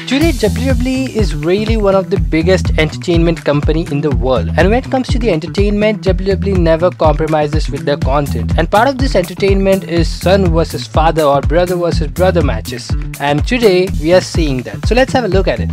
Today, WWE is really one of the biggest entertainment company in the world, and when it comes to the entertainment, WWE never compromises with their content. And part of this entertainment is son versus father or brother versus brother matches. And today we are seeing that. So let's have a look at it.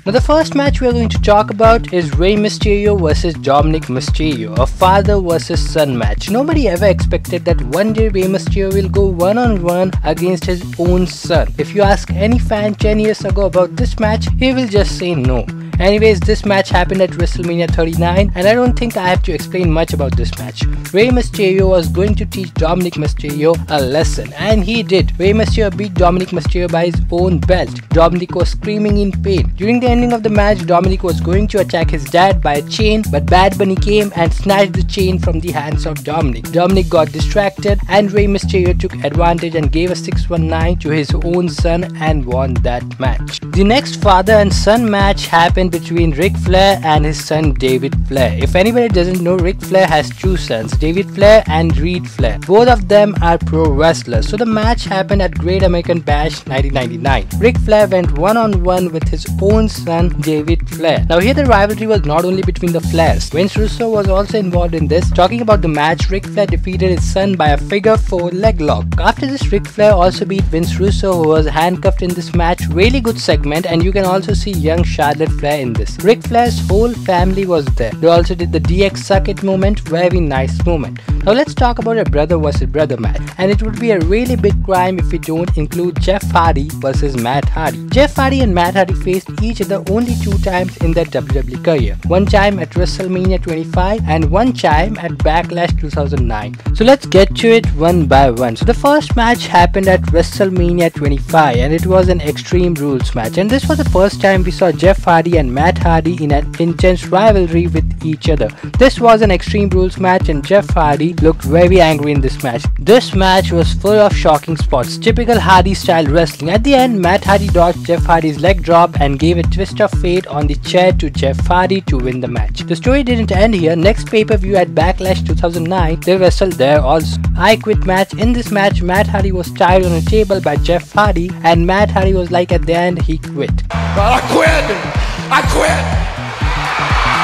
Now the first match we are going to talk about is Rey Mysterio versus Dominic Mysterio, a father versus son match. Nobody ever expected that one day Rey Mysterio will go one-on-one against his own son. If you ask any fan 10 years ago about this match, he will just say no. Anyways, this match happened at WrestleMania 39 and I don't think I have to explain much about this match. Rey Mysterio was going to teach Dominic Mysterio a lesson, and he did. Rey Mysterio beat Dominic Mysterio by his own belt. Dominic was screaming in pain. During the ending of the match, Dominic was going to attack his dad by a chain, but Bad Bunny came and snatched the chain from the hands of Dominic. Dominic got distracted and Rey Mysterio took advantage and gave a 619 to his own son and won that match. The next father and son match happened between Ric Flair and his son David Flair. If anybody doesn't know, Ric Flair has two sons, David Flair and Reed Flair. Both of them are pro wrestlers. So the match happened at Great American Bash 1999. Ric Flair went one-on-one with his own son David Flair. Now here the rivalry was not only between the Flairs. Vince Russo was also involved in this. Talking about the match, Ric Flair defeated his son by a figure 4 leg lock. After this, Ric Flair also beat Vince Russo, who was handcuffed in this match. Really good segment, and you can also see young Charlotte Flair in this. Ric Flair's whole family was there. They also did the DX Suck It moment, very nice moment. Now let's talk about a brother versus brother match, and it would be a really big crime if we don't include Jeff Hardy versus Matt Hardy. Jeff Hardy and Matt Hardy faced each other only 2 times in their WWE career. One time at WrestleMania 25 and one time at Backlash 2009. So let's get to it one by one. So the first match happened at WrestleMania 25 and it was an Extreme Rules match, and this was the first time we saw Jeff Hardy and Matt Hardy in an intense rivalry with each other. This was an Extreme Rules match and Jeff Hardy looked very angry in this match. This match was full of shocking spots, typical Hardy style wrestling. At the end, Matt Hardy dodged Jeff Hardy's leg drop and gave a twist of fate on the chair to Jeff Hardy to win the match. The story didn't end here. Next pay-per-view at Backlash 2009, they wrestled there also. I Quit match. In this match, Matt Hardy was tied on a table by Jeff Hardy and Matt Hardy was like at the end he quit. I quit!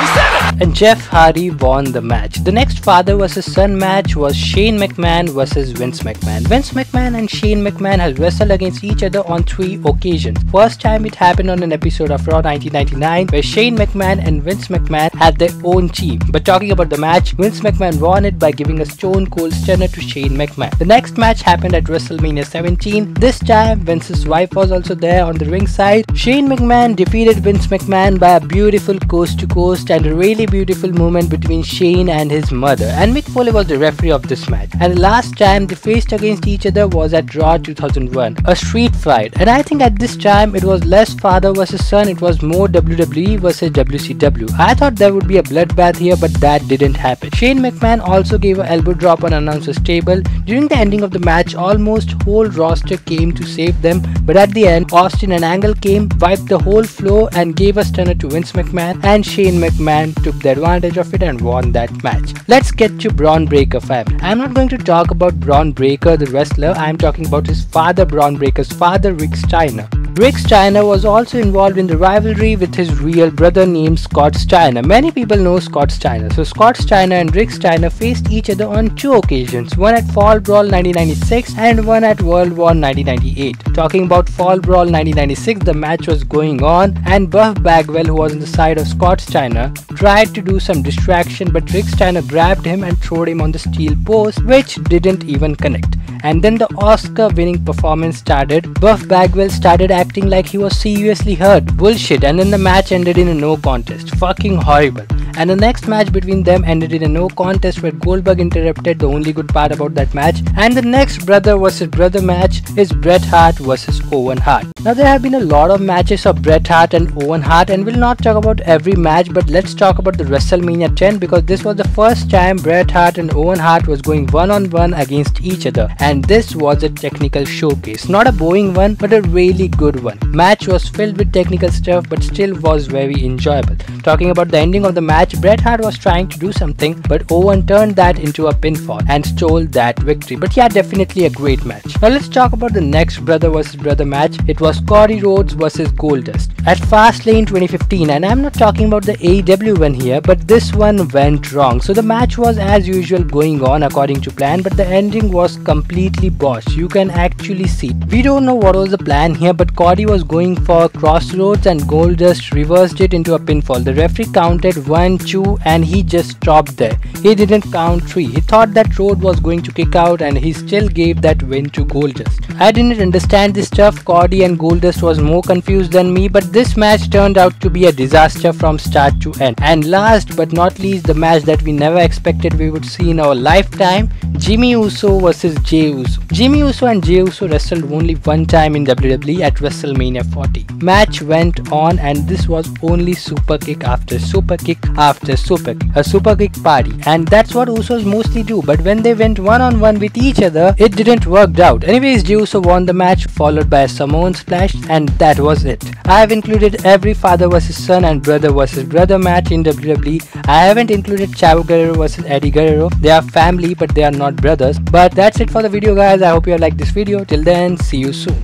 He said it! And Jeff Hardy won the match. The next father versus son match was Shane McMahon versus Vince McMahon. Vince McMahon and Shane McMahon has wrestled against each other on 3 occasions. First time it happened on an episode of Raw 1999 where Shane McMahon and Vince McMahon had their own team. But talking about the match, Vince McMahon won it by giving a Stone Cold Stunner to Shane McMahon. The next match happened at WrestleMania 17. This time Vince's wife was also there on the ringside. Shane McMahon defeated Vince McMahon by a beautiful coast to coast and a really beautiful moment between Shane and his mother, and Mick Foley was the referee of this match. And the last time they faced against each other was at Raw 2001, a street fight, and I think at this time it was less father versus son, it was more WWE versus WCW. I thought there would be a bloodbath here, but that didn't happen. Shane McMahon also gave an elbow drop on announcer's table. During the ending of the match, almost whole roster came to save them, but at the end, Austin and Angle came, wiped the whole floor and gave a stunner to Vince McMahon, and Shane McMahon took the advantage of it and won that match. Let's get to Braun Breaker family. I'm not going to talk about Braun Breaker the wrestler, I'm talking about his father, Braun Breaker's father, Rick Steiner. Rick Steiner was also involved in the rivalry with his real brother named Scott Steiner. Many people know Scott Steiner. So Scott Steiner and Rick Steiner faced each other on 2 occasions, one at Fall Brawl 1996 and one at World War 1998. Talking about Fall Brawl 1996, the match was going on and Buff Bagwell, who was on the side of Scott Steiner, tried to do some distraction, but Rick Steiner grabbed him and threw him on the steel post, which didn't even connect. And then the Oscar-winning performance started. Buff Bagwell started acting like he was seriously hurt. Bullshit. And then the match ended in a no contest. Fucking horrible. And the next match between them ended in a no contest where Goldberg interrupted, the only good part about that match. And the next brother versus brother match is Bret Hart versus Owen Hart. Now there have been a lot of matches of Bret Hart and Owen Hart, and we'll not talk about every match, but let's talk about the WrestleMania 10 because this was the first time Bret Hart and Owen Hart was going one-on-one against each other, and this was a technical showcase. Not a boring one, but a really good one. Match was filled with technical stuff but still was very enjoyable. Talking about the ending of the match, match, Bret Hart was trying to do something, but Owen turned that into a pinfall and stole that victory. But yeah, definitely a great match. Now let's talk about the next brother versus brother match. It was Cody Rhodes versus Goldust at Fastlane 2015, and I'm not talking about the AEW one here, but this one went wrong. So the match was as usual going on according to plan, but the ending was completely botched. You can actually see. We don't know what was the plan here, but Cody was going for Crossroads and Goldust reversed it into a pinfall. The referee counted 1, 2 and he just stopped there. He didn't count 3. He thought that Rhodes was going to kick out and he still gave that win to Goldust. I didn't understand this stuff. Cody and Goldust was more confused than me, but this match turned out to be a disaster from start to end. And last but not least, the match that we never expected we would see in our lifetime, Jimmy Uso versus Jey Uso. Jimmy Uso and Jey Uso wrestled only one time in WWE at WrestleMania 40. Match went on and this was only super kick after super kick after super kick. A super kick party, and that's what Usos mostly do, but when they went one-on-one with each other, it didn't work out. Anyways, Jey Uso won the match, followed by a Samoan splash, and that was it. I have included every father versus son and brother versus brother match in WWE. I haven't included Chavo Guerrero versus Eddie Guerrero. They are family, but they are not brothers. But that's it for the video, guys. I hope you liked this video. Till then, see you soon.